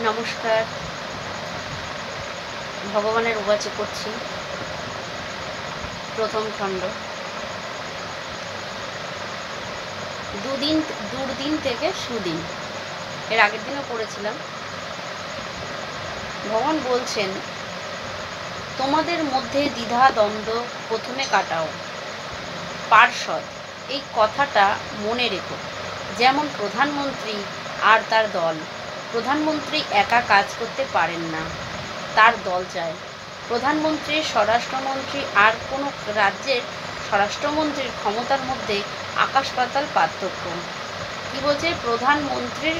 নমস্কার। ভগবানের উবাচে করছি প্রথম খণ্ড। দুর্দিন থেকে সুদিন, এর আগের দিনও পড়েছিলাম। ভগবান বলছেন, তোমাদের মধ্যে দ্বিধা দ্বন্দ্ব প্রথমে কাটাও। পার্ষদ, এই কথাটা মনে রেখো। যেমন প্রধানমন্ত্রী আর তার দল। প্রধানমন্ত্রী একা কাজ করতে পারেন না, তার দল চায়। প্রধানমন্ত্রীর স্বরাষ্ট্রমন্ত্রী আর কোনো রাজ্যের স্বরাষ্ট্রমন্ত্রীর ক্ষমতার মধ্যে আকাশ পাতাল পার্থক্য। কী বলছে? প্রধানমন্ত্রীর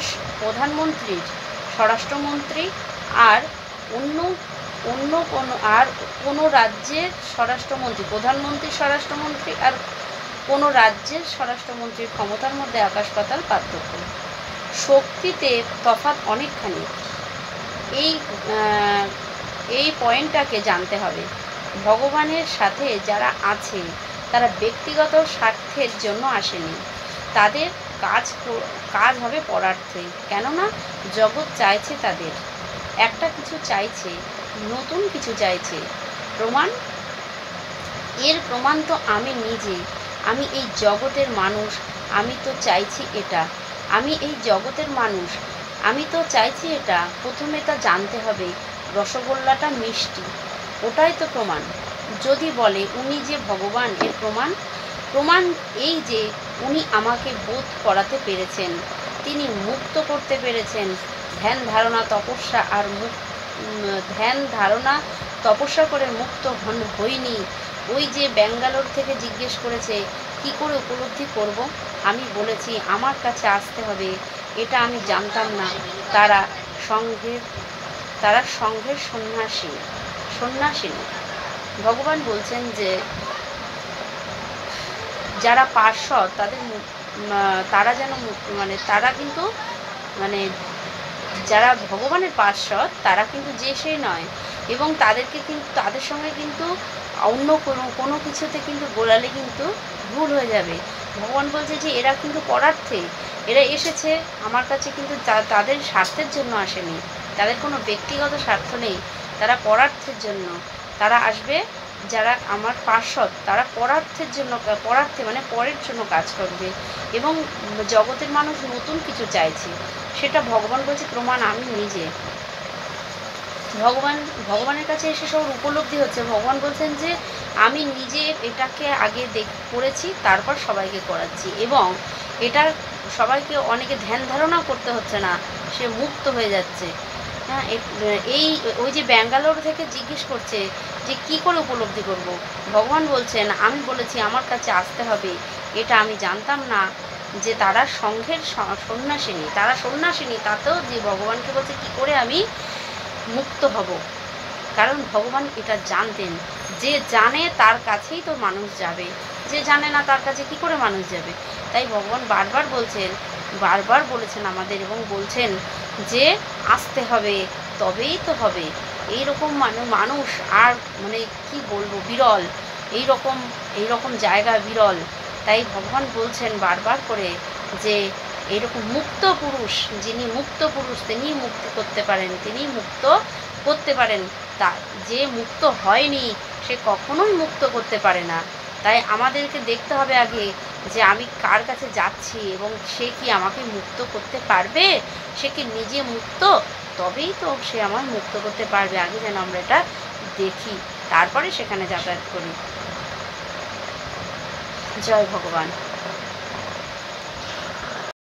স্বরাষ্ট্রমন্ত্রী আর অন্য কোনো রাজ্যের স্বরাষ্ট্রমন্ত্রী, প্রধানমন্ত্রীর স্বরাষ্ট্রমন্ত্রী আর কোনো রাজ্যের স্বরাষ্ট্রমন্ত্রীর ক্ষমতার মধ্যে আকাশ পাতাল পার্থক্য। শক্তিতে তফাৎ অনেকখানি। এই পয়েন্টটাকে জানতে হবে। ভগবানের সাথে যারা আছে তারা ব্যক্তিগত স্বার্থের জন্য আসেনি, তাদের কাজ হবে পরার্থে। কেননা জগৎ চাইছে, তাদের একটা কিছু চাইছে, নতুন কিছু চাইছে। প্রমাণ? এর প্রমাণ তো আমি নিজে। আমি এই জগতের মানুষ, আমি তো চাইছি এটা। আমি এই জগতের মানুষ, আমি তো চাইছি এটা। প্রথমে তা জানতে হবে রসগোল্লাটা মিষ্টি, ওটাই তো প্রমাণ। যদি বলে উনি যে ভগবান, এর প্রমাণ এই যে উনি আমাকে বোধ করাতে পেরেছেন, তিনি মুক্ত করতে পেরেছেন। ধ্যান ধারণা তপস্যা করে মুক্ত হইনি। ওই যে ব্যাঙ্গালোর থেকে জিজ্ঞেস করেছে কি করে উপলব্ধি করব, আমি বলেছি আমার কাছে আসতে হবে, এটা আমি জানতাম না। তারা সংঘের সন্ন্যাসিনী। ভগবান বলছেন যে যারা পার্ষদ তারা যেন তারা কিন্তু যারা ভগবানের পার্ষদ তারা কিন্তু যে সেই নয়, এবং তাদের সঙ্গে কিন্তু অন্য কোনো কিছুতে কিন্তু গোলালে কিন্তু ভুল হয়ে যাবে। ভগবান বলছে যে এরা কিন্তু পরার্থে, এরা এসেছে আমার কাছে, কিন্তু তাদের স্বার্থের জন্য আসেনি, তাদের কোনো ব্যক্তিগত স্বার্থ নেই, তারা পরার্থের জন্য তারা আসবে। যারা আমার পার্ষদ তারা পরার্থে পরের জন্য কাজ করবে, এবং জগতের মানুষ নতুন কিছু চাইছে, সেটা ভগবান বলছে প্রমাণ আমি নিজে। ভগবানের কাছে এসে সব উপলব্ধি হচ্ছে। ভগবান বলছেন যে আমি নিজে এটাকে আগে করেছি, তারপর সবাইকে করাচ্ছি, এবং এটা সবাইকে অনেকে ধ্যান ধারণা করতে হচ্ছে না, সে মুক্ত হয়ে যাচ্ছে। হ্যাঁ, ওই যে ব্যাঙ্গালোর থেকে জিজ্ঞেস করছে যে কি করে উপলব্ধি করব, ভগবান বলছেন আমি বলেছি আমার কাছে আসতে হবে, এটা আমি জানতাম না যে তারা সংঘের সন্ন্যাসিনী। তাতেও যে ভগবানকে বলছে কি করে আমি মুক্ত হব, কারণ ভগবান এটা জানতেন। যে জানে তার কাছেই তো মানুষ যাবে, যে জানে না তার কাছে কি করে মানুষ যাবে। তাই ভগবান বারবার বলেছেন আমাদের, এবং বলছেন যে আসতে হবে, তবেই তো হবে। এইরকম মানুষ আর কি বলবো, বিরল। এইরকম জায়গা বিরল। তাই ভগবান বলছেন বারবার করে যে এইরকম মুক্ত পুরুষ, যিনি মুক্ত পুরুষ তিনি মুক্তি করতে পারেন, তিনি মুক্ত করতে পারেন। তা যে মুক্ত হয়নি সে কখনোই মুক্ত করতে পারে না। তাই আমাদেরকে দেখতে হবে আগে যে আমি কার কাছে যাচ্ছি, এবং সে কি আমাকে মুক্ত করতে পারবে। সে কি নিজে মুক্ত, তবেই তো সে আমায় মুক্ত করতে পারবে। আগে যেন আমরা এটা দেখি, তারপরে সেখানে যাতায়াত করি। জয় ভগবান।